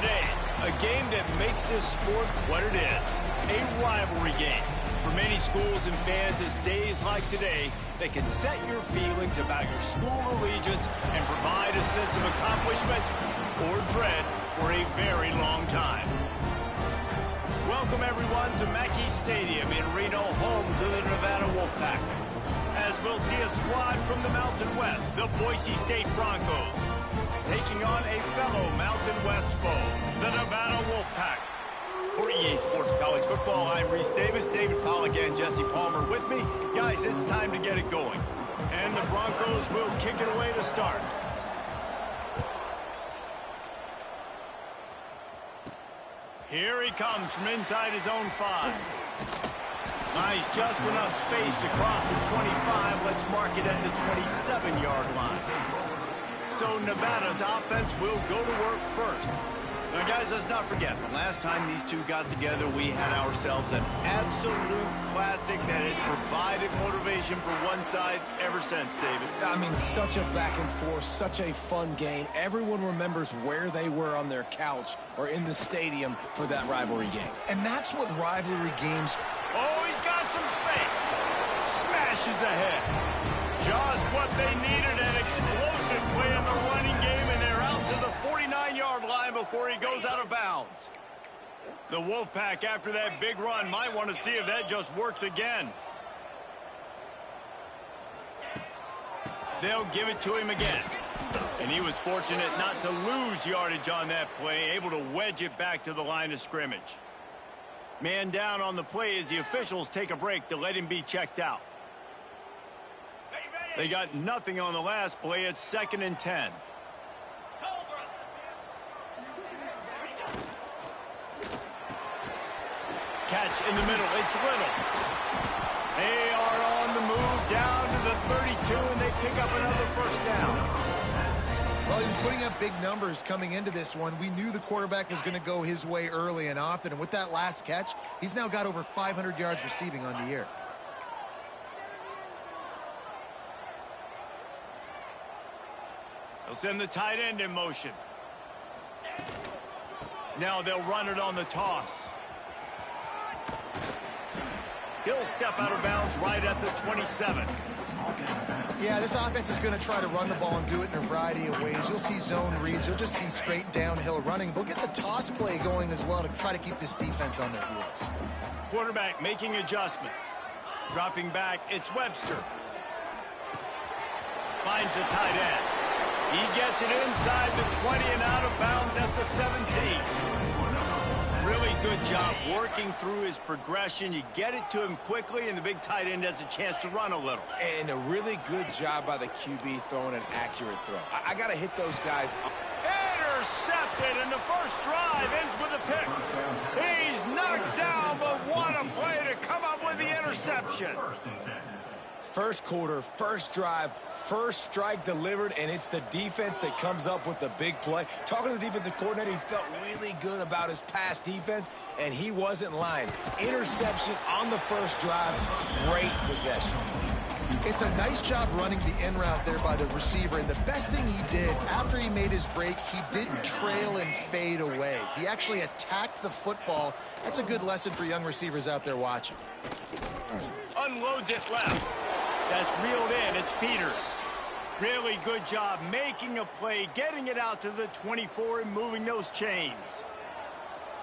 today, a game that makes this sport what it is, a rivalry game. For many schools and fans, it's days like today that can set your feelings about your school allegiance and provide a sense of accomplishment or dread for a very long time. Welcome, everyone, to Mackey Stadium in Reno, home to the Nevada Wolfpack. As we'll see a squad from the Mountain West, the Boise State Broncos, taking on a fellow Mountain West foe, the Nevada Wolfpack. For EA Sports College Football, I'm Reese Davis, David Pollack, and Jesse Palmer with me. Guys, it's time to get it going. And the Broncos will kick it away to start. Here he comes from inside his own 5. Nice, just enough space to cross the 25. Let's mark it at the 27-yard line. So Nevada's offense will go to work first. Now, guys, let's not forget, the last time these two got together, we had ourselves an absolute classic that has provided motivation for one side ever since, David. I mean, such a back and forth, such a fun game. Everyone remembers where they were on their couch or in the stadium for that rivalry game. And that's what rivalry games... Oh, he's got some space. Smashes ahead. Just what they needed, an explosive play in the running game, and they're out to the 49-yard line before he goes out of bounds. The Wolfpack, after that big run, might want to see if that just works again. They'll give it to him again. And he was fortunate not to lose yardage on that play, able to wedge it back to the line of scrimmage. Man down on the play as the officials take a break to let him be checked out. They got nothing on the last play. It's 2nd and 10. Catch in the middle. It's Little. They are on the move down to the 32, and they pick up another first down. Well, he was putting up big numbers coming into this one. We knew the quarterback was going to go his way early and often, and with that last catch, he's now got over 500 yards receiving on the year. They'll send the tight end in motion. Now they'll run it on the toss. He'll step out of bounds right at the 27. Yeah, this offense is going to try to run the ball and do it in a variety of ways. You'll see zone reads. You'll just see straight downhill running. They'll get the toss play going as well to try to keep this defense on their heels. Quarterback making adjustments. Dropping back, it's Webster. Finds the tight end. He gets it inside the 20 and out of bounds at the 17. Really good job working through his progression. You get it to him quickly, and the big tight end has a chance to run a little. And a really good job by the QB throwing an accurate throw. I got to hit those guys. Intercepted, and the first drive ends with a pick. He's knocked down, but what a play to come up with the interception. First quarter, first drive, first strike delivered, and it's the defense that comes up with the big play. Talking to the defensive coordinator, he felt really good about his pass defense, and he wasn't lying. Interception on the first drive, great possession. It's a nice job running the in route there by the receiver, and the best thing he did after he made his break, he didn't trail and fade away. He actually attacked the football. That's a good lesson for young receivers out there watching. Unloads it left. That's reeled in. It's Peters. Really good job making a play, getting it out to the 24 and moving those chains.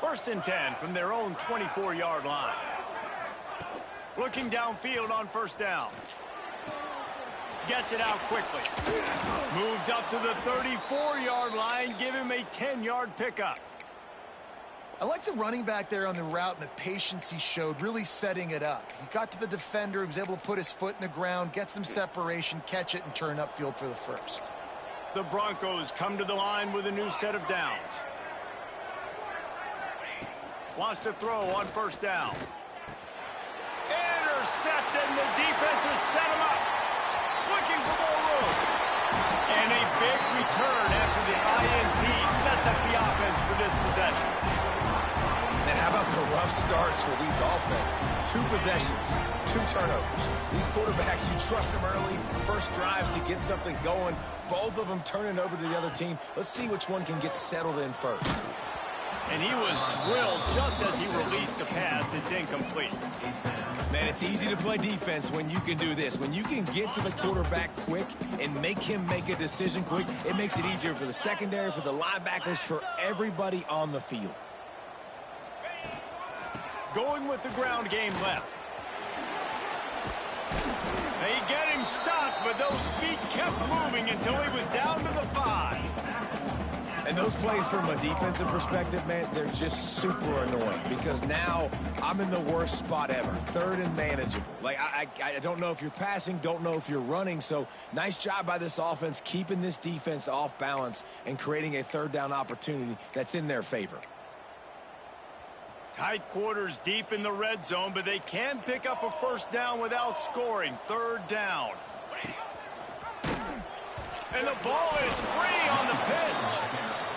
1st and 10 from their own 24-yard line. Looking downfield on first down. Gets it out quickly. Moves up to the 34-yard line. Give him a 10-yard pickup. I like the running back there on the route and the patience he showed, really setting it up. He got to the defender, he was able to put his foot in the ground, get some separation, catch it, and turn upfield for the first. The Broncos come to the line with a new set of downs. Wants to throw on first down. Intercepted, and the defense has set him up. Looking for more room. And a big return after the INT sets up the offense for this possession. And how about the rough starts for these offense? 2 possessions, 2 turnovers. These quarterbacks, you trust them early, first drives to get something going. Both of them turning over to the other team. Let's see which one can get settled in first. And he was drilled just as he released the pass. It's incomplete. Man, it's easy to play defense when you can do this. When you can get to the quarterback quick and make him make a decision quick, it makes it easier for the secondary, for the linebackers, for everybody on the field. Going with the ground game left. They get him stopped, but those feet kept moving until he was down to the 5. And those plays from a defensive perspective, man, they're just super annoying because now I'm in the worst spot ever. Third and manageable. Like, I don't know if you're passing, don't know if you're running. So nice job by this offense keeping this defense off balance and creating a third down opportunity that's in their favor. Tight quarters deep in the red zone, but they can pick up a first down without scoring. Third down. And the ball is free on the pitch.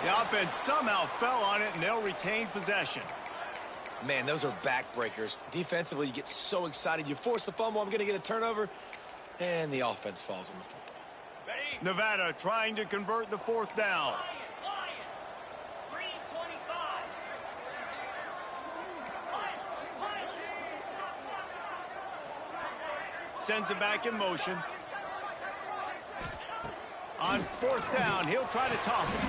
The offense somehow fell on it, and they'll retain possession. Man, those are backbreakers. Defensively, you get so excited. You force the fumble, I'm going to get a turnover, and the offense falls on the football. Nevada trying to convert the fourth down. Sends it back in motion. On fourth down, he'll try to toss it.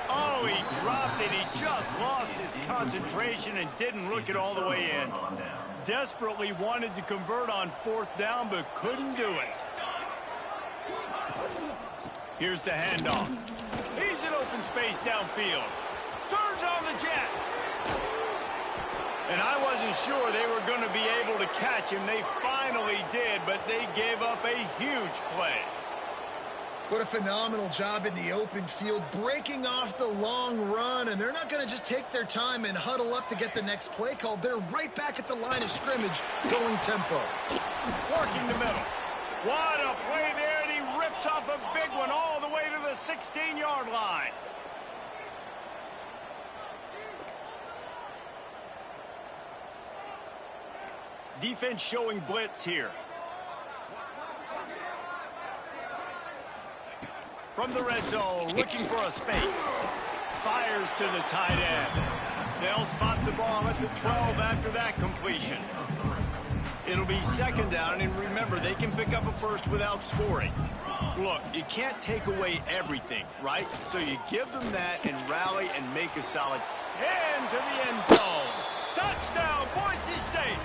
Oh, he dropped it. He just lost his concentration and didn't look it all the way in. Desperately wanted to convert on fourth down, but couldn't do it. Here's the handoff. He's in open space downfield. Turns on the Jets. And I wasn't sure they were going to be able to catch him. They finally did, but they gave up a huge play. What a phenomenal job in the open field, breaking off the long run, and they're not going to just take their time and huddle up to get the next play called. They're right back at the line of scrimmage, going tempo. Working the middle. What a play there, and he rips off a big one all the way to the 16-yard line. Defense showing blitz here. From the red zone, looking for a space. Fires to the tight end. They'll spot the ball at the 12 after that completion. It'll be second down, and remember, they can pick up a first without scoring. Look, you can't take away everything, right? So you give them that and rally and make a solid into the end zone. Touchdown, Boise State!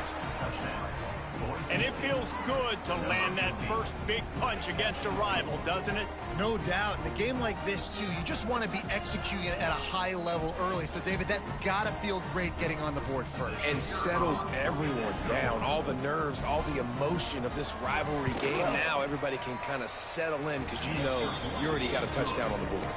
And it feels good to land that first big punch against a rival, doesn't it? No doubt. In a game like this, too, you just want to be executing at a high level early. So, David, that's got to feel great getting on the board first. And settles everyone down. All the nerves, all the emotion of this rivalry game. Now everybody can kind of settle in because you know you already got a touchdown on the board.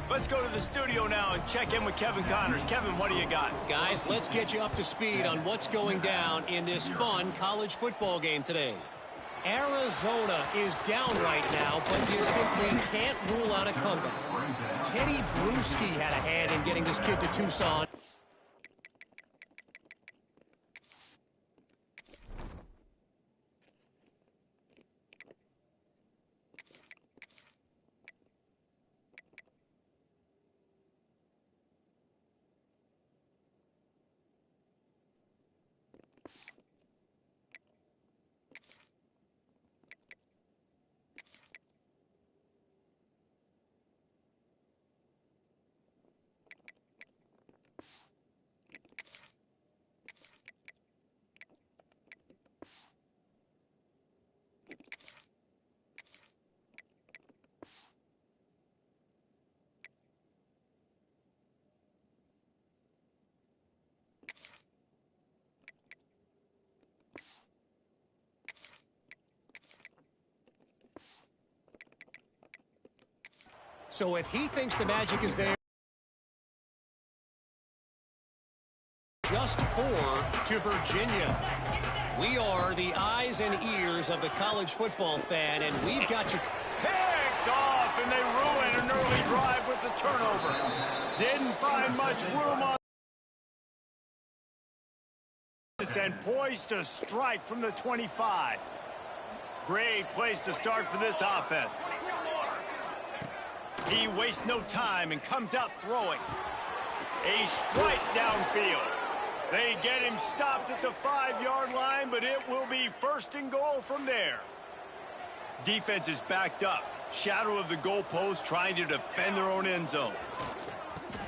Let's go to the studio now and check in with Kevin Connors. Kevin, what do you got? Guys, let's get you up to speed on what's going down in this fun college football game today. Arizona is down right now, but you simply can't rule out a comeback. Teddy Bruschi had a hand in getting this kid to Tucson. So if he thinks the magic is there, just 4 to Virginia. We are the eyes and ears of the college football fan, and we've got you Picked off, and they ruin an early drive with the turnover. Didn't find much room on this, and poised to strike from the 25. Great place to start for this offense. He wastes no time and comes out throwing. A strike downfield. They get him stopped at the 5-yard line, but it will be 1st and goal from there. Defense is backed up. Shadow of the goalpost, trying to defend their own end zone.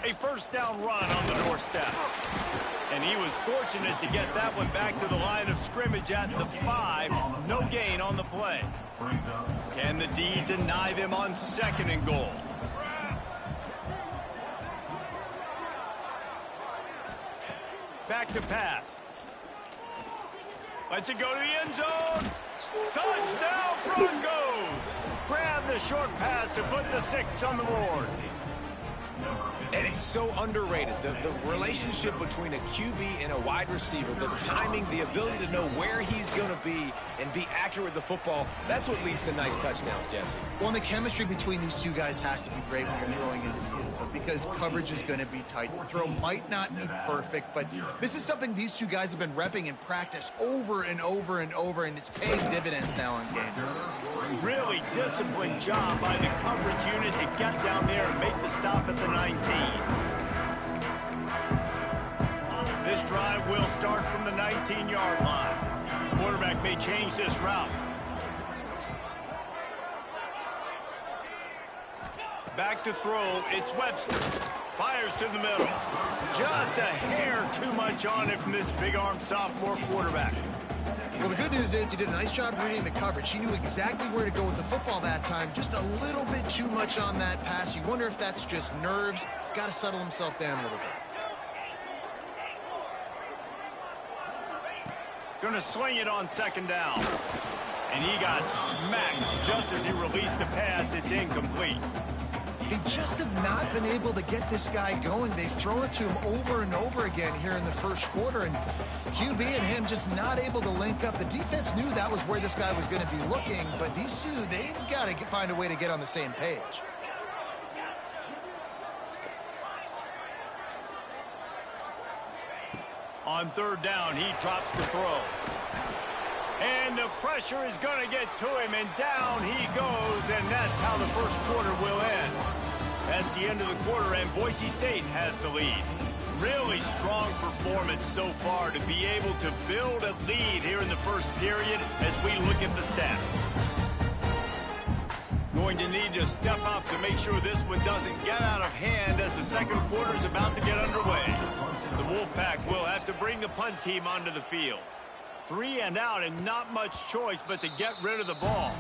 A 1st down run on the doorstep. And he was fortunate to get that one back to the line of scrimmage at the 5. No gain on the play. Can the D deny them on 2nd and goal? Back to pass. Lets it go to the end zone. Touchdown Broncos! Grab the short pass to put the 6 on the board. And it's so underrated. The relationship between a QB and a wide receiver, the timing, the ability to know where he's going to be and be accurate with the football, that's what leads to nice touchdowns, Jesse. Well, and the chemistry between these two guys has to be great when you're throwing into the end zone because coverage is going to be tight. The throw might not be perfect, but this is something these two guys have been repping in practice over and over and over, and it's paying dividends now on game. Really disciplined job by the coverage unit to get down there and make the stop at the 19. This drive will start from the 19-yard line. Quarterback may change this route. Back to throw, it's Webster. Fires to the middle. Just a hair too much on it from this big-armed sophomore quarterback. Well, the good news is he did a nice job reading the coverage. He knew exactly where to go with the football that time. Just a little bit too much on that pass. You wonder if that's just nerves. He's got to settle himself down a little bit. Going to swing it on 2nd down. And he got smacked just as he released the pass. It's incomplete. They just have not been able to get this guy going. They've thrown it to him over and over again here in the 1st quarter, and QB and him just not able to link up. The defense knew that was where this guy was going to be looking, but these two, they've got to find a way to get on the same page. On 3rd down, he drops the throw. And the pressure is going to get to him, and down he goes, and that's how the 1st quarter will end. That's the end of the quarter, and Boise State has the lead. Really strong performance so far to be able to build a lead here in the 1st period as we look at the stats. Going to need to step up to make sure this one doesn't get out of hand as the 2nd quarter is about to get underway. The Wolfpack will have to bring the punt team onto the field. 3 and out and not much choice but to get rid of the ball.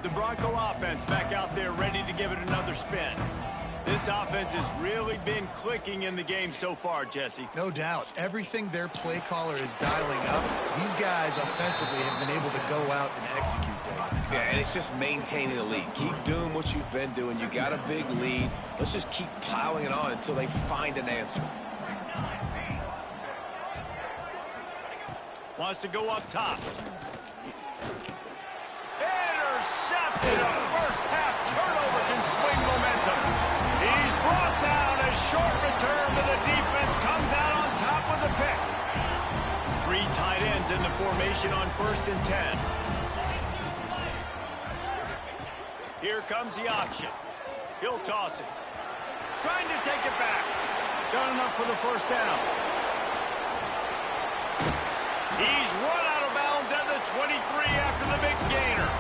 The Bronco offense back out there ready to give it another spin. This offense has really been clicking in the game so far, Jesse. No doubt. Everything their play caller is dialing up, these guys offensively have been able to go out and execute that. Yeah, and it's just maintaining the lead. Keep doing what you've been doing. You got a big lead. Let's just keep plowing it on until they find an answer. Wants to go up top. Intercepted. A 1st half turnover can swing momentum. He's brought down. A short return, but the defense comes out on top with the pick. 3 tight ends in the formation on 1st and 10. Here comes the option. He'll toss it. Trying to take it back. Done enough for the 1st down. He's run out of bounds at the 23 after the big gainer.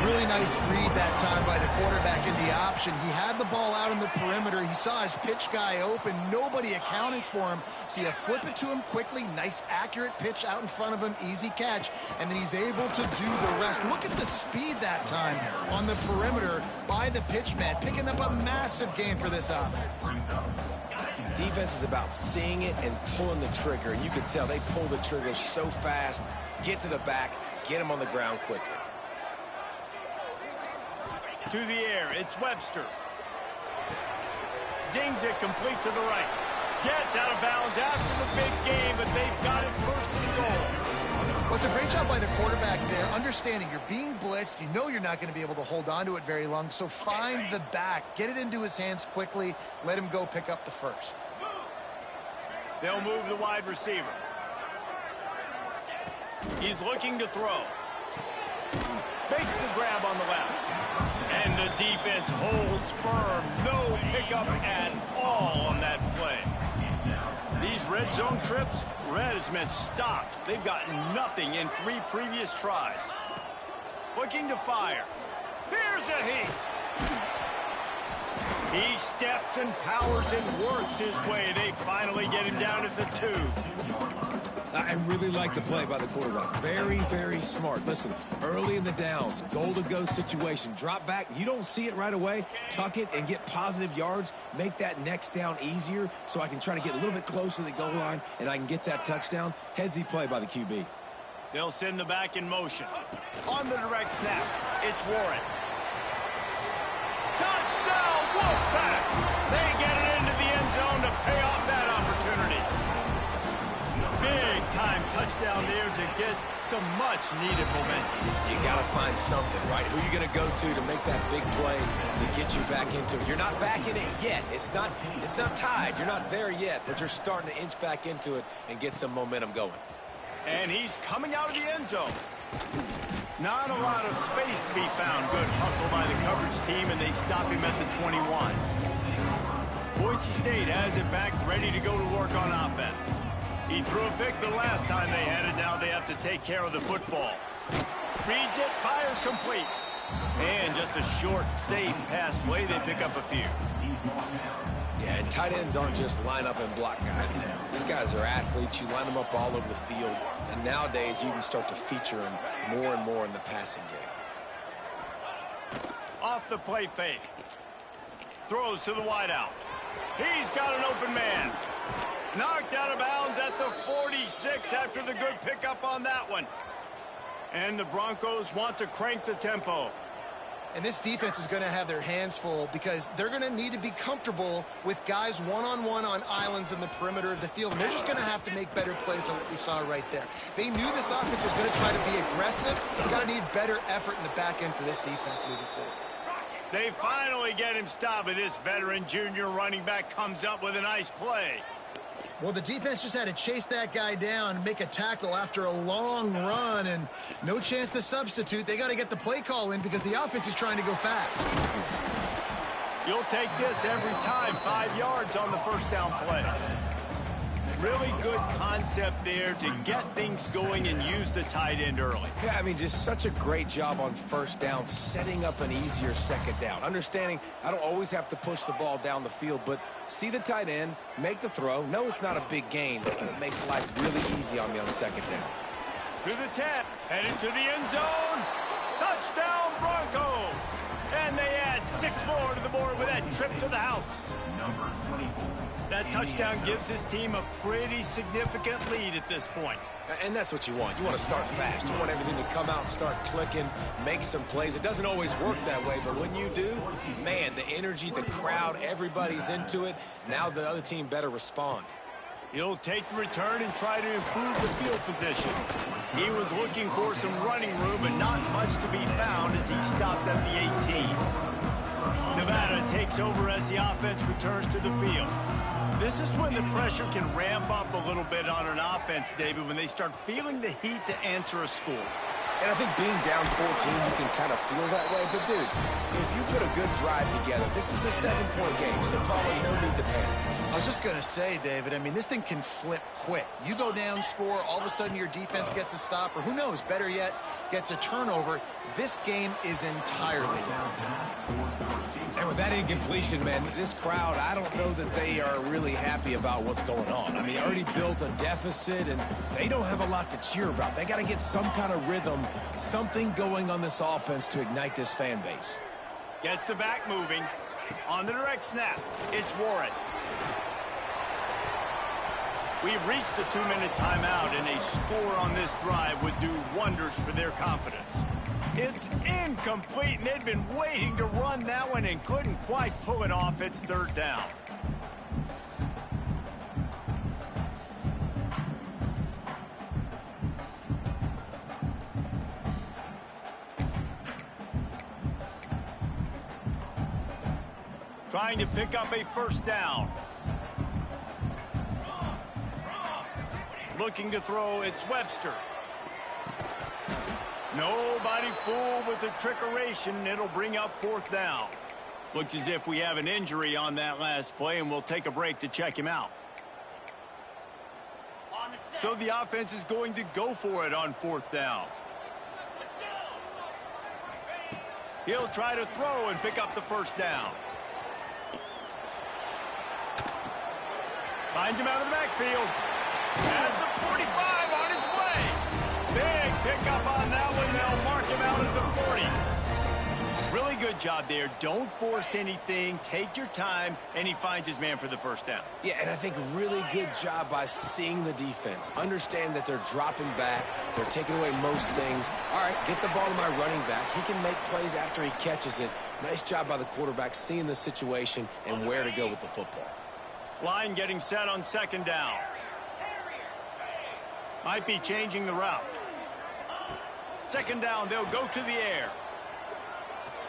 Really nice read that time by the quarterback in the option. He had the ball out in the perimeter. He saw his pitch guy open. Nobody accounted for him. So you flip it to him quickly. Nice, accurate pitch out in front of him. Easy catch. And then he's able to do the rest. Look at the speed that time on the perimeter by the pitchman, picking up a massive gain for this offense. Defense is about seeing it and pulling the trigger. And you can tell they pull the trigger so fast, get to the back, get him on the ground quickly. To the air, it's Webster. Zings it complete to the right. Gets out of bounds after the big game, but they've got it 1st and goal. Well, it's a great job by the quarterback there, understanding you're being blitzed. You know you're not going to be able to hold on to it very long, so find the back. Get it into his hands quickly. Let him go pick up the 1st. They'll move the wide receiver. He's looking to throw. makes the grab on the left. And the defense holds firm. No pickup at all on that play. These red zone trips, red has meant stopped. They've gotten nothing in 3 previous tries. Looking to fire. Here's a heat. He steps and powers and works his way. They finally get him down at the 2. I really like the play by the quarterback. Very, very smart. Listen, early in the downs, goal-to-go situation. Drop back. You don't see it right away. Tuck it and get positive yards. Make that next down easier so I can try to get a little bit closer to the goal line and I can get that touchdown. Headsy play by the QB. They'll send the back in motion. On the direct snap, it's Warren. Touchdown, Wolfpack! They get it into the end zone to pay off that opportunity. Big-time touchdown there to get some much-needed momentum. You got to find something, right? Who are you going to go to make that big play to get you back into it? You're not back in it yet. It's not tied. You're not there yet, but you're starting to inch back into it and get some momentum going. And he's coming out of the end zone. Not a lot of space to be found. Good hustle by the coverage team, and they stop him at the 21. Boise State has it back, ready to go to work on offense. He threw a pick the last time they had it. Now they have to take care of the football. Reads it, fires complete. And just a short, safe pass play. They pick up a few. Yeah, and tight ends aren't just line up and block guys now. These guys are athletes. You line them up all over the field. And nowadays, you can start to feature them more and more in the passing game. Off the play fake. Throws to the wideout. He's got an open man. Knocked out of bounds at the 46 after the good pickup on that one. And the Broncos want to crank the tempo. And this defense is going to have their hands full because they're going to need to be comfortable with guys one-on-one on islands in the perimeter of the field. And they're just going to have to make better plays than what we saw right there. They knew this offense was going to try to be aggressive. They've got to need better effort in the back end for this defense moving forward. They finally get him stopped, and this veteran junior running back comes up with a nice play. Well, the defense just had to chase that guy down and make a tackle after a long run, and no chance to substitute. They got to get the play call in because the offense is trying to go fast. You'll take this every time. 5 yards on the first down play. Really good concept there to get things going and use the tight end early. Yeah, I mean, just such a great job on first down, setting up an easier second down. Understanding I don't always have to push the ball down the field, but see the tight end, make the throw. No, it's not a big gain, but it makes life really easy on me on second down. To the 10, headed to the end zone. Touchdown, Broncos! And they add 6 more to the board with that trip to the house. Number 24. That touchdown gives his team a pretty significant lead at this point. And that's what you want. You want to start fast. You want everything to come out and start clicking, make some plays. It doesn't always work that way, but when you do, man, the energy, the crowd, everybody's into it. Now the other team better respond. He'll take the return and try to improve the field position. He was looking for some running room, but not much to be found as he stopped at the 18. Nevada takes over as the offense returns to the field. This is when the pressure can ramp up a little bit on an offense, David, when they start feeling the heat to answer a score. And I think being down 14, you can kind of feel that way. But, dude, if you put a good drive together, this is a 7-point game, so probably no need to panic. I was just going to say, David, I mean, this thing can flip quick. You go down, score, all of a sudden your defense gets a stop, or who knows, better yet, gets a turnover. This game is entirely different. And with that incompletion, man, this crowd, I don't know that they are really happy about what's going on. I mean, already built a deficit, and they don't have a lot to cheer about. They got to get some kind of rhythm, something going on this offense to ignite this fan base. Gets the back moving. On the direct snap, it's Warren. We've reached the 2-minute timeout, and a score on this drive would do wonders for their confidence. It's incomplete, and they'd been waiting to run that one and couldn't quite pull it off. It's third down. Trying to pick up a first down. Looking to throw, it's Webster. Nobody fooled with the trickeration. It'll bring up 4th down. Looks as if we have an injury on that last play, and we'll take a break to check him out. So the offense is going to go for it on 4th down. He'll try to throw and pick up the 1st down. Finds him out of the backfield. At the 45 on his way. Big pickup on that one. They'll mark him out at the 40. Really good job there. Don't force anything. Take your time, and he finds his man for the 1st down. Yeah, and I think really good job by seeing the defense. Understand that they're dropping back. They're taking away most things. All right, get the ball to my running back. He can make plays after he catches it. Nice job by the quarterback seeing the situation and where to go with the football. Line getting set on 2nd down. Might be changing the route. 2nd down, they'll go to the air.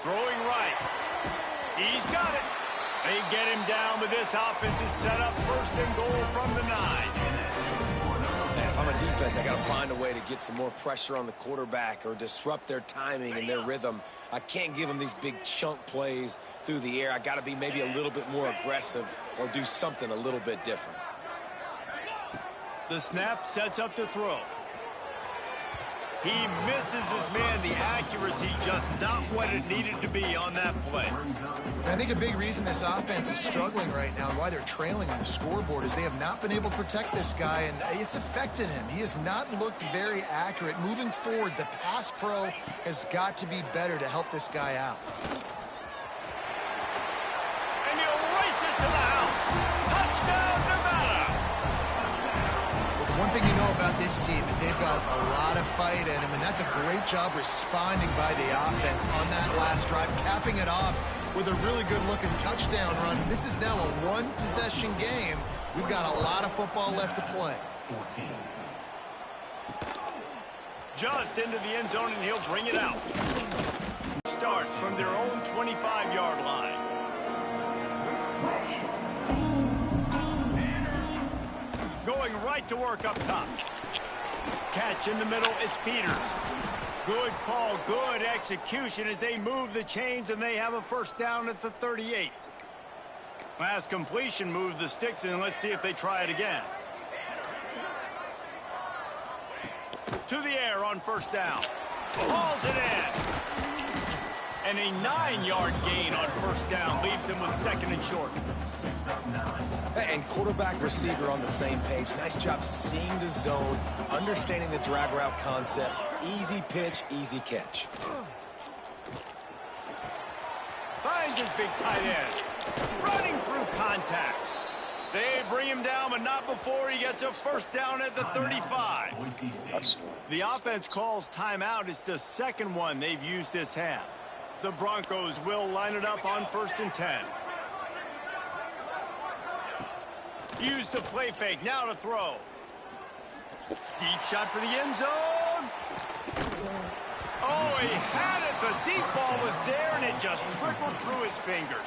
Throwing right. He's got it. They get him down, but this offense is set up 1st and goal from the 9. And if I'm a defense, I got to find a way to get some more pressure on the quarterback or disrupt their timing and their rhythm. I can't give them these big chunk plays through the air. I got to be maybe a little bit more aggressive or do something a little bit different. The snap sets up to throw. He misses his man. The accuracy just not what it needed to be on that play. I think a big reason this offense is struggling right now and why they're trailing on the scoreboard is they have not been able to protect this guy, and it's affected him. He has not looked very accurate. Moving forward, the pass pro has got to be better to help this guy out. And he'll race it to the house. Touchdown, Nevada. One thing you know about this team is they've got a lot of fight in them, and that's a great job responding by the offense on that last drive, capping it off with a really good-looking touchdown run. This is now a one-possession game. We've got a lot of football left to play. Just into the end zone, and he'll bring it out. Starts from their own 25-yard line. Going right to work up top. Catch in the middle, it's Peters. Good call, good execution as they move the chains, and they have a 1st down at the 38. Last completion moved the sticks, and let's see if they try it again. To the air on 1st down. Hauls it in. And a 9-yard gain on 1st down leaves him with 2nd and short. And quarterback receiver on the same page. Nice job seeing the zone, understanding the drag route concept. Easy pitch, easy catch. Finds his big tight end. Running through contact. They bring him down, but not before he gets a 1st down at the 35. The offense calls timeout. It's the 2nd one they've used this half. The Broncos will line it up on 1st and 10. Use the play fake, now to throw. Deep shot for the end zone. Oh, he had it. The deep ball was there, and it just trickled through his fingers.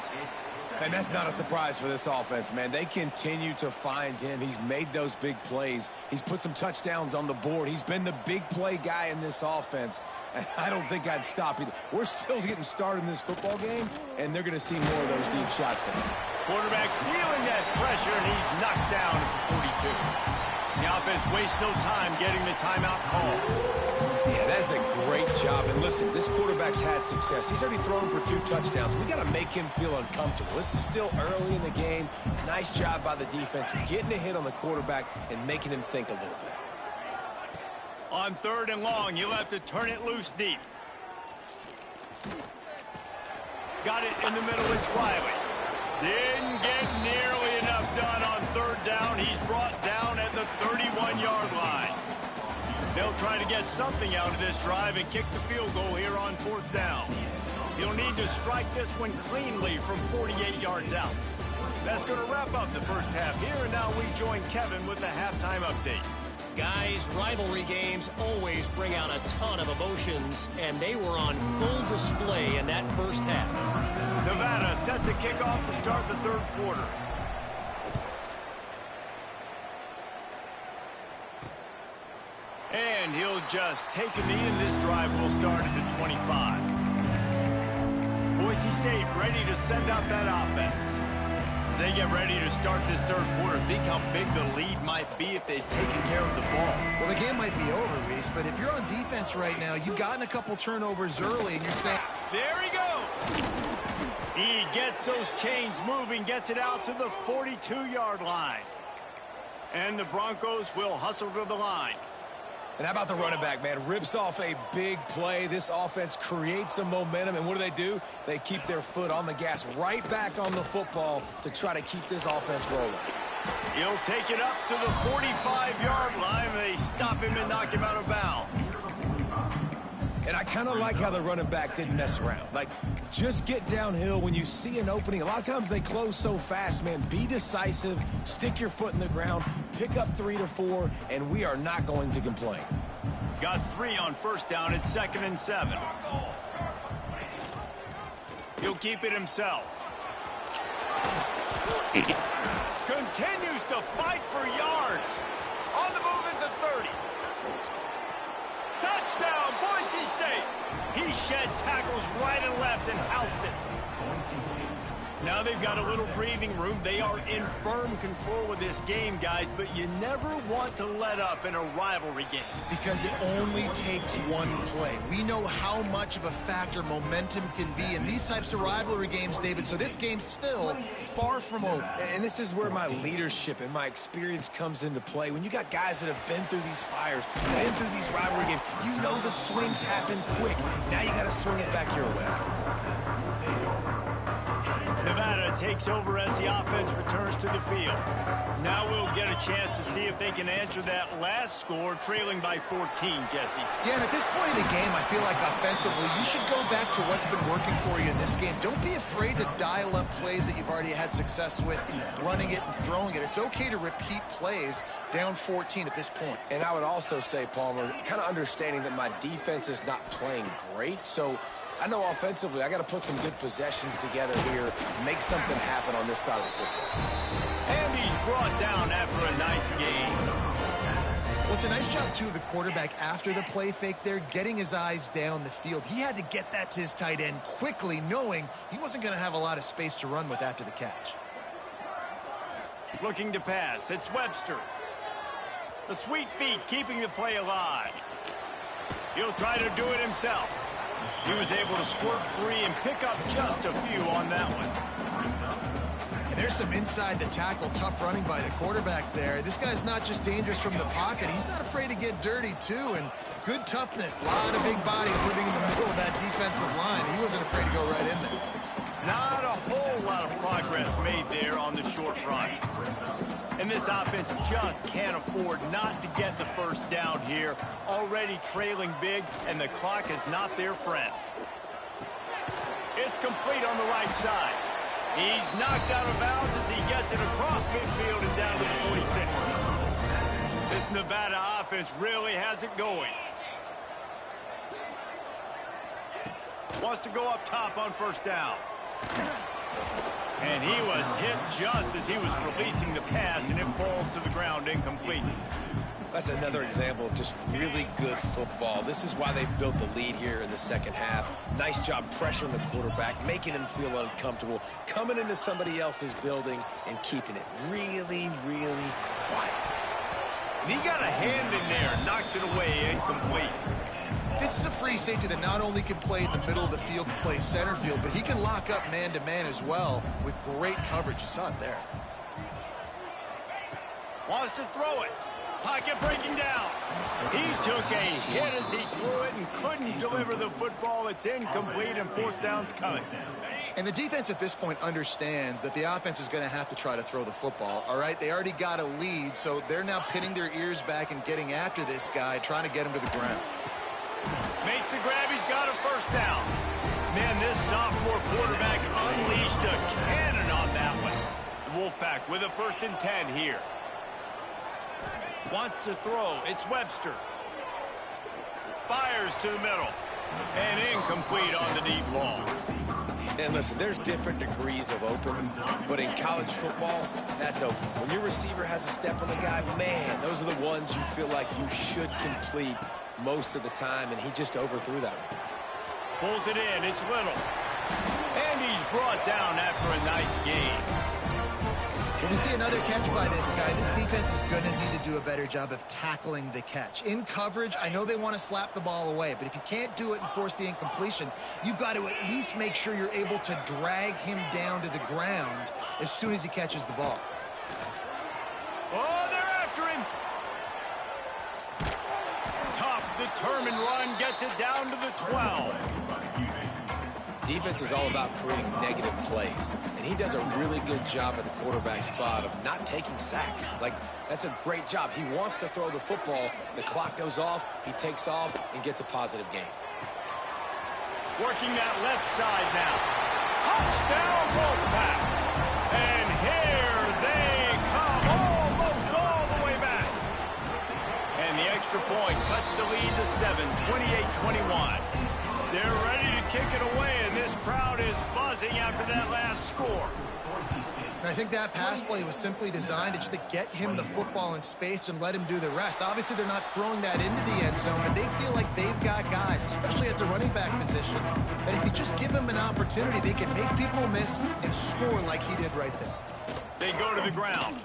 And that's not a surprise for this offense, man. They continue to find him. He's made those big plays. He's put some touchdowns on the board. He's been the big play guy in this offense. And I don't think I'd stop either. We're still getting started in this football game, and they're going to see more of those deep shots now. Quarterback feeling that pressure, and he's knocked down at the 42. The offense wastes no time getting the timeout call. Yeah, that's a great job. And listen, this quarterback's had success. He's already thrown for 2 touchdowns. We got to make him feel uncomfortable. This is still early in the game. Nice job by the defense, getting a hit on the quarterback and making him think a little bit. On 3rd and long, you'll have to turn it loose deep. Got it in the middle, it's Riley. Didn't get nearly enough done on 3rd down. He's brought down at the 31-yard line. They'll try to get something out of this drive and kick the field goal here on 4th down. He'll need to strike this one cleanly from 48 yards out. That's going to wrap up the first half here, and now we join Kevin with the halftime update. Guys, rivalry games always bring out a ton of emotions, and they were on full display in that first half. Nevada set to kick off to start the 3rd quarter. And he'll just take a knee, and this drive will start at the 25. Boise State ready to send out that offense. As they get ready to start this third quarter, think how big the lead might be if they'd taken care of the ball. Well, the game might be over, Reese, but if you're on defense right now, you've gotten a couple turnovers early, and you're saying... There he goes! He gets those chains moving, gets it out to the 42-yard line. And the Broncos will hustle to the line. And how about the running back, man? Rips off a big play. This offense creates some momentum, and what do? They keep their foot on the gas right back on the football to try to keep this offense rolling. He'll take it up to the 45-yard line. They stop him and knock him out of bounds. And I kind of like how the running back didn't mess around. Like, just get downhill when you see an opening. A lot of times they close so fast, man. Be decisive, stick your foot in the ground, pick up 3 to 4, and we are not going to complain. Got 3 on first down. It's 2nd and 7. He'll keep it himself. Continues to fight for yards. On the move at the 30. Touchdown, Boise State. He shed tackles right and left and housed it. Now they've got a little breathing room. They are in firm control of this game, guys, but you never want to let up in a rivalry game. Because it only takes one play. We know how much of a factor momentum can be in these types of rivalry games, David, so this game's still far from over. And this is where my leadership and my experience comes into play. When you got guys that have been through these fires, been through these rivalry games, you know the swings happen quick. Now you got to swing it back your way. Nevada takes over as the offense returns to the field. Now we'll get a chance to see if they can answer that last score, trailing by 14, Jesse. Yeah, and at this point in the game, I feel like offensively, you should go back to what's been working for you in this game. Don't be afraid to dial up plays that you've already had success with, running it and throwing it. It's okay to repeat plays down 14 at this point. And I would also say, Palmer, kind of understanding that my defense is not playing great, so I know offensively I got to put some good possessions together here, make something happen on this side of the football. And he's brought down after a nice game. Well, it's a nice job, too, of the quarterback after the play fake there, getting his eyes down the field. He had to get that to his tight end quickly, knowing he wasn't going to have a lot of space to run with after the catch. Looking to pass. It's Webster. The sweet feet keeping the play alive. He'll try to do it himself. He was able to squirt free and pick up just a few on that one. And there's some inside the tackle, tough running by the quarterback there. This guy's not just dangerous from the pocket. He's not afraid to get dirty, too, and good toughness. A lot of big bodies living in the middle of that defensive line. He wasn't afraid to go right in there. Not a whole lot of progress made there on the short run. And this offense just can't afford not to get the first down here. Already trailing big, and the clock is not their friend. It's complete on the right side. He's knocked out of bounds as he gets it across midfield and down to the 46. This Nevada offense really has it going. Wants to go up top on first down. And he was hit just as he was releasing the pass, and it falls to the ground incomplete. That's another example of just really good football. This is why they built the lead here in the second half. Nice job pressuring the quarterback, making him feel uncomfortable, coming into somebody else's building and keeping it really, really quiet. And he got a hand in there, knocks it away, incomplete. This is a free safety that not only can play in the middle of the field and play center field, but he can lock up man-to-man as well with great coverage. You saw it there. Wants to throw it. Pocket breaking down. He took a hit as he threw it and couldn't deliver the football. It's incomplete, and fourth down's coming. And the defense at this point understands that the offense is going to have to try to throw the football, all right? They already got a lead, so they're now pinning their ears back and getting after this guy, trying to get him to the ground. Makes the grab. He's got a first down. Man, this sophomore quarterback unleashed a cannon on that one. Wolfpack with a 1st and 10 here. Wants to throw. It's Webster. Fires to the middle. And incomplete on the deep ball. And listen, there's different degrees of open, but in college football, that's open. When your receiver has a step on the guy, man, those are the ones you feel like you should complete most of the time, and he just overthrew that one. Pulls it in, it's Little. And he's brought down after a nice gain. When we see another catch by this guy, this defense is going to need to do a better job of tackling the catch. In coverage, I know they want to slap the ball away, but if you can't do it and force the incompletion, you've got to at least make sure you're able to drag him down to the ground as soon as he catches the ball. Oh, they're after him. Tough, determined run gets it down to the 12. Defense is all about creating negative plays, and he does a really good job at the quarterback spot of not taking sacks. Like, that's a great job. He wants to throw the football. The clock goes off, he takes off, and gets a positive gain. Working that left side now. Touchdown, Wolfpack. And here they come, almost all the way back. And the extra point cuts the lead to 7, 28-21. They're ready to kick it away, and this crowd is buzzing after that last score. And I think that pass play was simply designed just to get him the football in space and let him do the rest. Obviously, they're not throwing that into the end zone, but they feel like they've got guys, especially at the running back position, that if you just give them an opportunity, they can make people miss and score like he did right there. They go to the ground.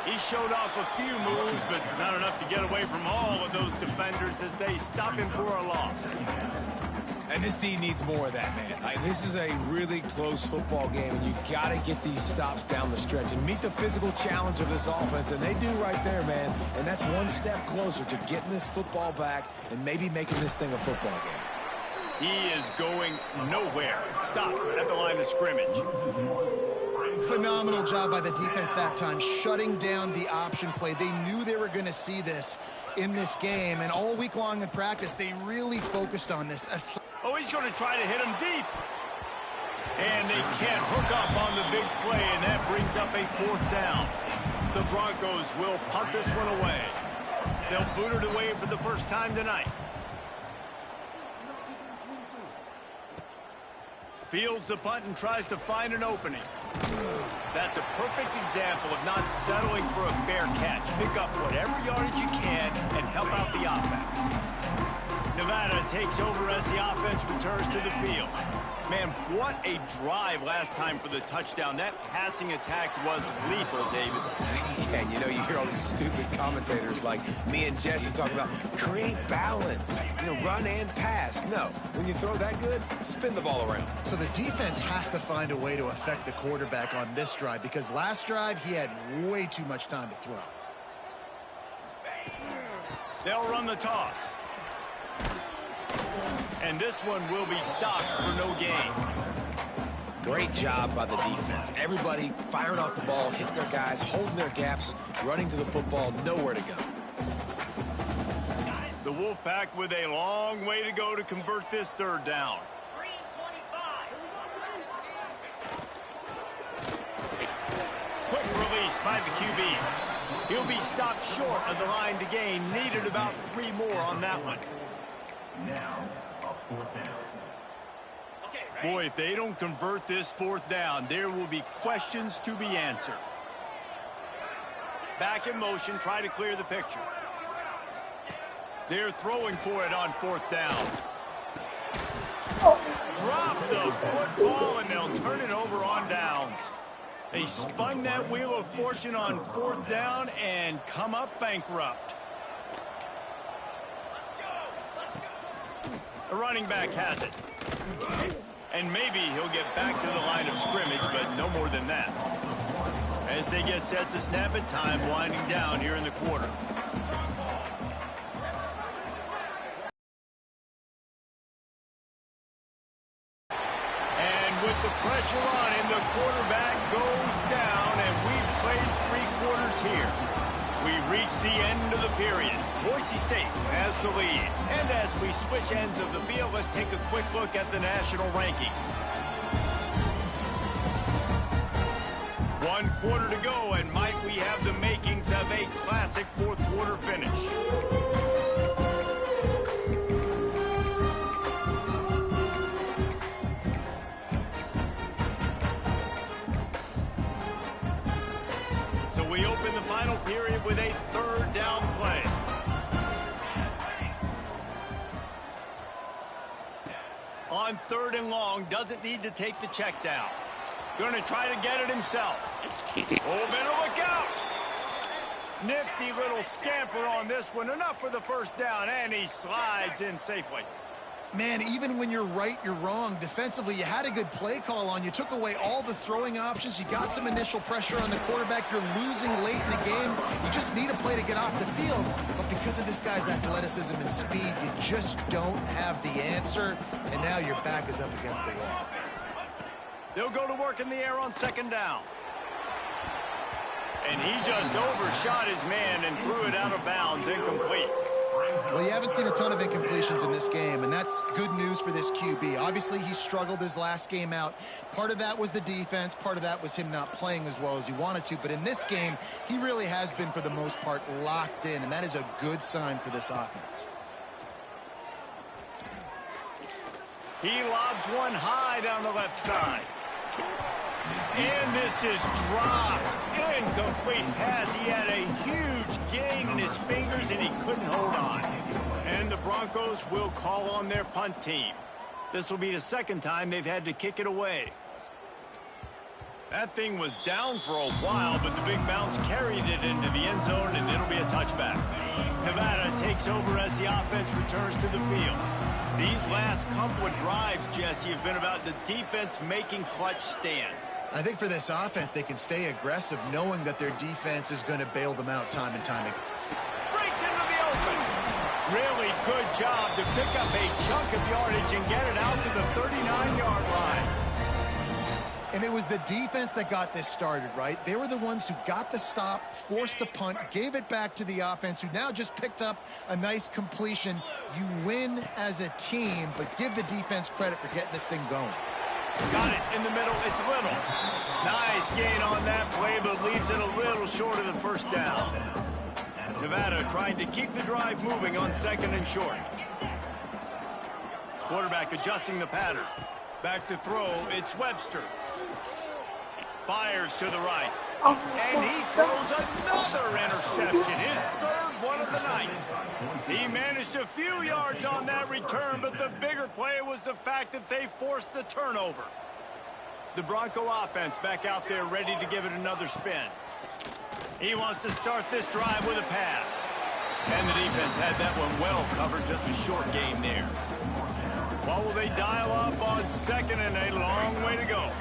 He showed off a few moves, but not enough to get away from all of those defenders as they stop him for a loss. And this D needs more of that, man. This is a really close football game, and you got to get these stops down the stretch and meet the physical challenge of this offense, and they do right there, man. And that's one step closer to getting this football back and maybe making this thing a football game. He is going nowhere. Stop at the line of scrimmage. Phenomenal job by the defense that time, shutting down the option play. They knew they were going to see this in this game, and all week long in practice, they really focused on this. Oh, he's going to try to hit him deep. And they can't hook up on the big play, and that brings up a 4th down. The Broncos will punt this one away. They'll boot it away for the first time tonight. Fields the punt and tries to find an opening. That's a perfect example of not settling for a fair catch. Pick up whatever yardage you can and help out the offense. Nevada takes over as the offense returns to the field. Man, what a drive last time for the touchdown. That passing attack was lethal, David. And you know, you hear all these stupid commentators like me and Jesse talking about create balance, run and pass. No, when you throw that good, spin the ball around. So the defense has to find a way to affect the quarterback on this drive, because last drive he had way too much time to throw. They'll run the toss. And this one will be stopped for no gain. Great job by the defense. Everybody firing off the ball, hitting their guys, holding their gaps, running to the football, nowhere to go. The Wolfpack with a long way to go to convert this 3rd down. Quick release by the QB. He'll be stopped short of the line to gain. Needed about 3 more on that one. Now, a 4th down. Boy, if they don't convert this 4th down, there will be questions to be answered. Back in motion, try to clear the picture. They're throwing for it on 4th down. Drop the football, and they'll turn it over on downs. They spun that wheel of fortune on 4th down and come up bankrupt. The running back has it. And maybe he'll get back to the line of scrimmage, but no more than that. As they get set to snap it, time winding down here in the quarter. And with the pressure on him, the quarterback goes down, and we've played 3 quarters here. We've reached the end of the period. Boise State has the lead. And as we switch ends of the field, let's take a quick look at the national rankings. 1 quarter to go, and might we have the makings of a classic 4th quarter finish. On 3rd and long, doesn't need to take the check down. Going to try to get it himself. Oh, better look out. Nifty little scamper on this one. Enough for the first down, and he slides in safely. Man, even when you're right, you're wrong. Defensively, you had a good play call on. You took away all the throwing options. You got some initial pressure on the quarterback. You're losing late in the game. You just need a play to get off the field. But because of this guy's athleticism and speed, you just don't have the answer. And now your back is up against the wall. They'll go to work in the air on 2nd down. And he just overshot his man and threw it out of bounds, incomplete. Well, you haven't seen a ton of incompletions in this game, and that's good news for this QB. Obviously, he struggled his last game out. Part of that was the defense. Part of that was him not playing as well as he wanted to. But in this game, he really has been, for the most part, locked in, and that is a good sign for this offense. He lobs one high down the left side. And this is dropped. Incomplete pass. He had a huge gain in his fingers, and he couldn't hold on. And the Broncos will call on their punt team. This will be the 2nd time they've had to kick it away. That thing was down for a while, but the big bounce carried it into the end zone, and it'll be a touchback. Nevada takes over as the offense returns to the field. These last couple of drives, Jesse, have been about the defense making clutch stand. I think for this offense, they can stay aggressive knowing that their defense is going to bail them out time and time again. Breaks into the open. Really good job to pick up a chunk of yardage and get it out to the 39-yard line. And it was the defense that got this started, right? They were the ones who got the stop, forced a punt, gave it back to the offense, who now just picked up a nice completion. You win as a team, but give the defense credit for getting this thing going. Got it in the middle. It's Little. Nice gain on that play, but leaves it a little short of the first down. Nevada trying to keep the drive moving on 2nd and short. Quarterback adjusting the pattern. Back to throw. It's Webster. Fires to the right. And he throws another interception. His 3rd one of the night. He managed a few yards on that return, but the bigger play was the fact that they forced the turnover. The Bronco offense back out there ready to give it another spin. He wants to start this drive with a pass. And the defense had that one well covered, just a short game there. What will they dial up on 2nd and a long way to go?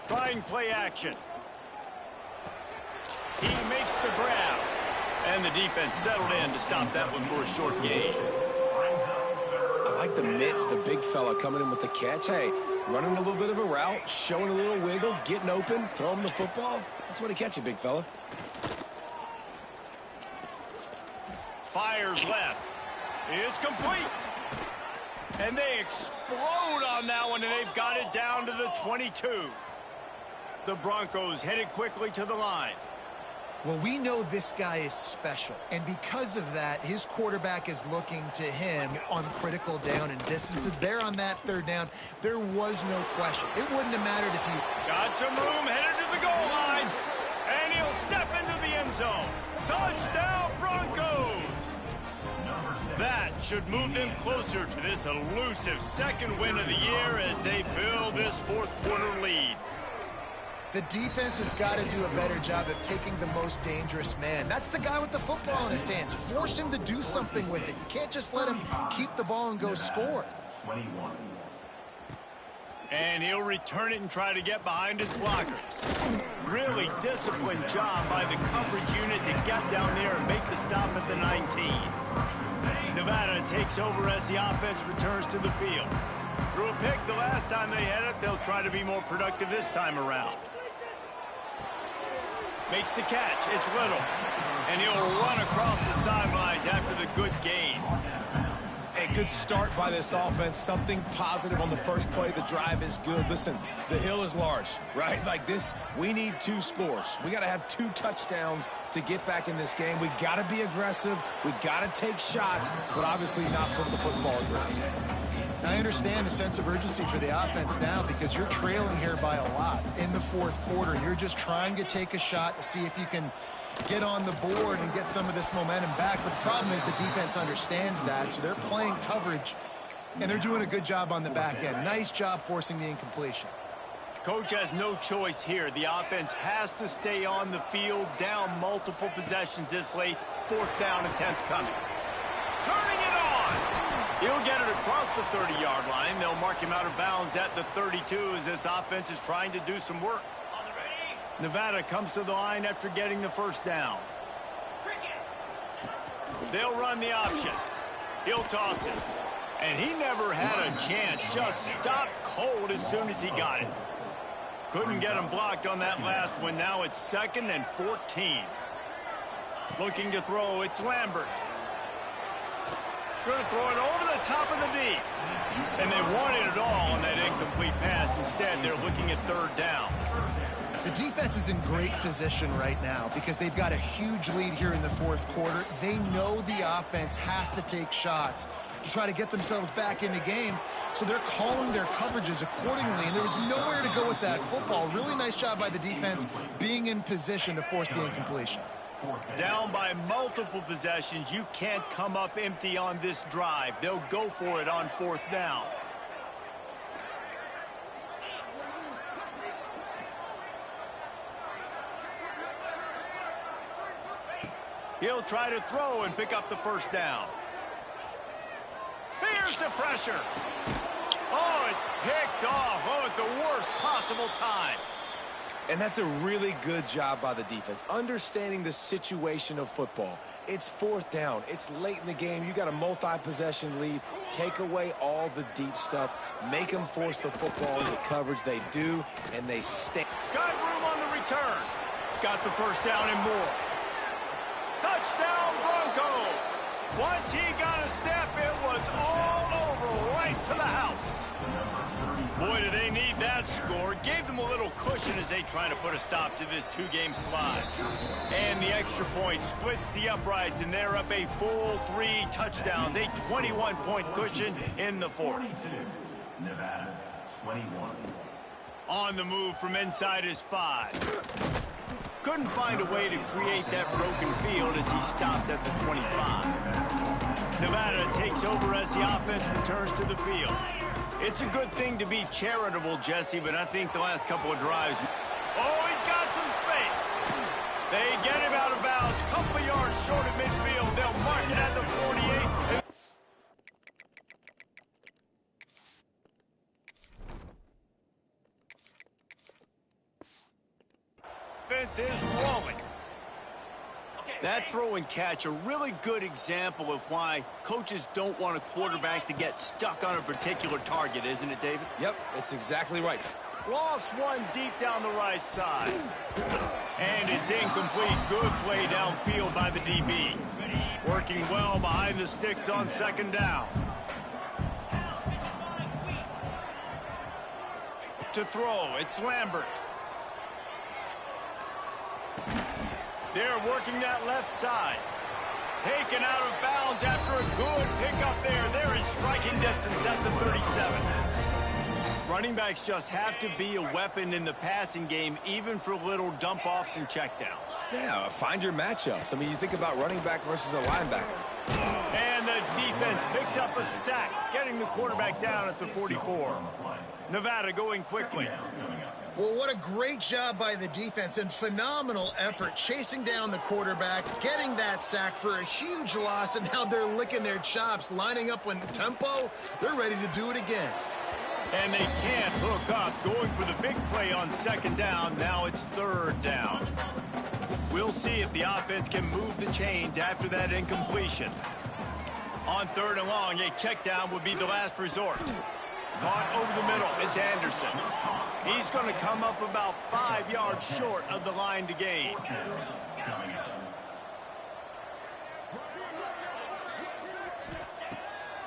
Trying play action. He makes the grab. And the defense settled in to stop that one for a short gain. I like the mitts, the big fella coming in with the catch. Hey, running a little bit of a route, showing a little wiggle, getting open, throwing the football. That's what he catch you, big fella. Fires left. It's complete. And they explode on that one, and they've got it down to the 22. The Broncos headed quickly to the line. Well, we know this guy is special, and because of that, his quarterback is looking to him on critical down and distances. There on that 3rd down, there was no question. It wouldn't have mattered if he... Got some room, headed to the goal line, and he'll step into the end zone. Touchdown, Broncos! That should move them closer to this elusive 2nd win of the year as they build this 4th quarter lead. The defense has got to do a better job of taking the most dangerous man. That's the guy with the football in his hands. Force him to do something with it. You can't just let him keep the ball and go score. And he'll return it and try to get behind his blockers. Really disciplined job by the coverage unit to get down there and make the stop at the 19. Nevada takes over as the offense returns to the field. Threw a pick the last time they had it. They'll try to be more productive this time around. Makes the catch. It's Little. And he'll run across the sidelines after the good gain. A good start by this offense. Something positive on the first play. The drive is good. Listen, the hill is large, right? Like this, we need 2 scores. We got to have 2 touchdowns to get back in this game. We got to be aggressive. We got to take shots, but obviously not put the football at risk. I understand the sense of urgency for the offense now because you're trailing here by a lot in the 4th quarter. You're just trying to take a shot to see if you can get on the board and get some of this momentum back. But the problem is the defense understands that, so they're playing coverage, and they're doing a good job on the back end. Nice job forcing the incompletion. Coach has no choice here. The offense has to stay on the field, down multiple possessions this late. 4th down and 10th coming. Turning it on! He'll get it across the 30-yard line. They'll mark him out of bounds at the 32 as this offense is trying to do some work. Nevada comes to the line after getting the 1st down. They'll run the options. He'll toss it. And he never had a chance. Just stopped cold as soon as he got it. Couldn't get him blocked on that last one. Now it's 2nd and 14. Looking to throw, it's Lambert. Going to throw it over the top of the D. And they wanted it all on that incomplete pass. Instead, they're looking at 3rd down. The defense is in great position right now because they've got a huge lead here in the 4th quarter. They know the offense has to take shots to try to get themselves back in the game. So they're calling their coverages accordingly, and there was nowhere to go with that football. Really nice job by the defense being in position to force the incompletion. Down by multiple possessions. You can't come up empty on this drive. They'll go for it on 4th down. He'll try to throw and pick up the 1st down. Here's the pressure. Oh, it's picked off. Oh, at the worst possible time. And that's a really good job by the defense, understanding the situation of football. It's 4th down. It's late in the game. You got a multi-possession lead. Take away all the deep stuff. Make them force the football into coverage. They do, and they stay. Got room on the return. Got the 1st down and more. Touchdown Broncos. Once he got a step, it was all over right to the house. Boy, did they need that score. Gave them a little cushion as they try to put a stop to this 2-game slide. And the extra point splits the uprights, and they're up a full 3 touchdowns. A 21-point cushion in the 4th. Nevada, 21. On the move from inside his 5. Couldn't find a way to create that broken field as he stopped at the 25. Nevada takes over as the offense returns to the field. It's a good thing to be charitable, Jesse, but I think the last couple of drives... Oh, he's got some space. They get him out of bounds. Couple of yards short of midfield. They'll mark it at the 48. Offense is rolling. That throw and catch, a really good example of why coaches don't want a quarterback to get stuck on a particular target, isn't it, David? Yep, that's exactly right. Lost one deep down the right side. And it's incomplete. Good play downfield by the DB. Working well behind the sticks on 2nd down. To throw, it's Lambert. They're working that left side. Taken out of bounds after a good pickup there. They're in striking distance at the 37. Running backs just have to be a weapon in the passing game, even for little dump-offs and checkdowns. Yeah, find your matchups. I mean, you think about running back versus a linebacker. And the defense picks up a sack, getting the quarterback down at the 44. Nevada going quickly. Well, what a great job by the defense and phenomenal effort chasing down the quarterback, getting that sack for a huge loss, and now they're licking their chops, lining up on tempo. They're ready to do it again. And they can't hook up, going for the big play on 2nd down. Now it's 3rd down. We'll see if the offense can move the chains after that incompletion. On 3rd and long, a check down would be the last resort. Caught over the middle, it's Anderson. He's going to come up about 5 yards short of the line to gain.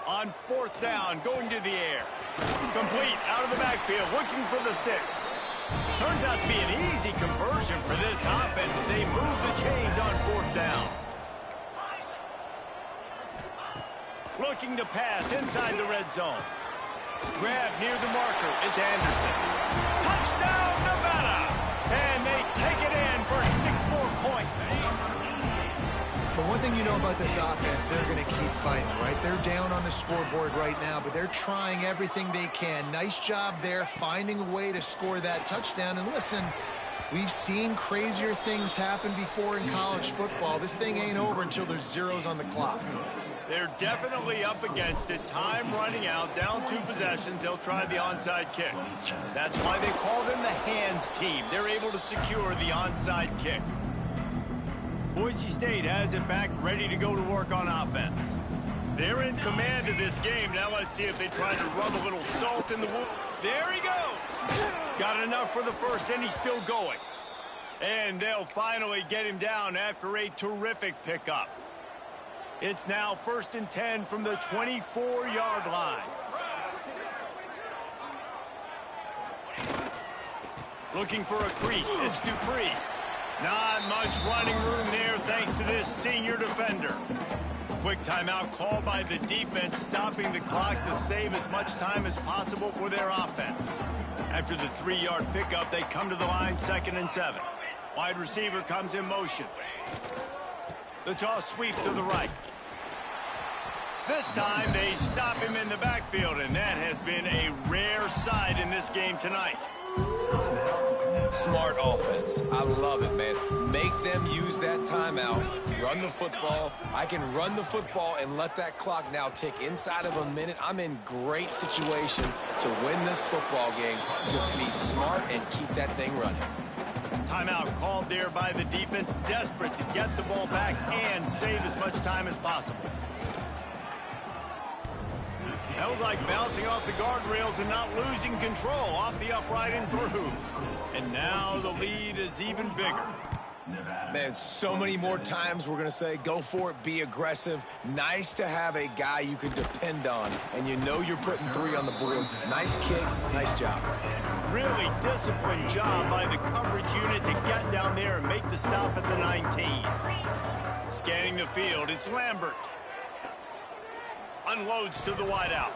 On 4th down, going to the air. Complete, out of the backfield, looking for the sticks. Turns out to be an easy conversion for this offense as they move the chains on 4th down. Looking to pass inside the red zone. Grab near the marker. It's Anderson. Touchdown, Nevada! And they take it in for 6 more points. thing you know about this offense, they're going to keep fighting, right? They're down on the scoreboard right now, but they're trying everything they can. Nice job there, finding a way to score that touchdown. And listen, we've seen crazier things happen before in college football. This thing ain't over until there's zeros on the clock. They're definitely up against it. Time running out, down 2 possessions. They'll try the onside kick. That's why they call them the hands team. They're able to secure the onside kick. Boise State has it back, ready to go to work on offense. They're in command of this game. Now let's see if they try to rub a little salt in the wound. There he goes. Got enough for the first, and he's still going. And they'll finally get him down after a terrific pickup. It's now 1st and 10 from the 24-yard line. Looking for a crease. It's Dupree. Not much running room there thanks to this senior defender. Quick timeout called by the defense, stopping the clock to save as much time as possible for their offense. After the 3-yard pickup, they come to the line, 2nd and 7. Wide receiver comes in motion. The toss sweep to the right. This time they stop him in the backfield, and that has been a rare sight in this game tonight. Smart offense. I love it, man. Make them use that timeout. Run the football. I can run the football and let that clock now tick inside of a minute. I'm in great situation to win this football game. Just be smart and keep that thing running. Timeout called there by the defense, desperate to get the ball back and save as much time as possible. That was like bouncing off the guardrails and not losing control, off the upright and through. And now the lead is even bigger. Man, so many more times we're going to say, go for it, be aggressive. Nice to have a guy you can depend on, and you know you're putting 3 on the board. Nice kick, nice job. Really disciplined job by the coverage unit to get down there and make the stop at the 19. Scanning the field, it's Lambert. Unloads to the wideout.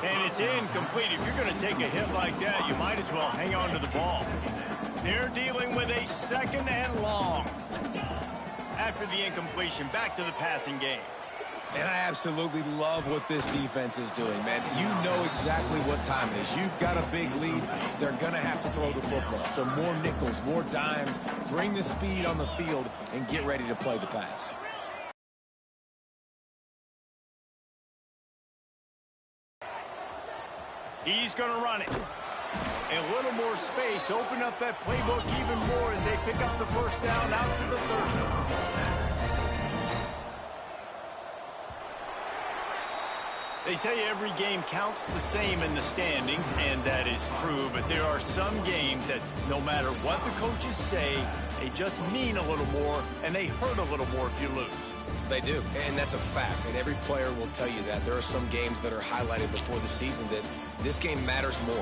And it's incomplete. If you're going to take a hit like that, you might as well hang on to the ball. They're dealing with a 2nd and long. After the incompletion, back to the passing game. And I absolutely love what this defense is doing, man. You know exactly what time it is. You've got a big lead. They're going to have to throw the football. So more nickels, more dimes. Bring the speed on the field and get ready to play the pass. He's going to run it. A little more space. Open up that playbook even more as they pick up the first down out to the 30. They say every game counts the same in the standings, and that is true. But there are some games that no matter what the coaches say, they just mean a little more, and they hurt a little more if you lose. They do, and that's a fact, and every player will tell you that. There are some games that are highlighted before the season that this game matters more.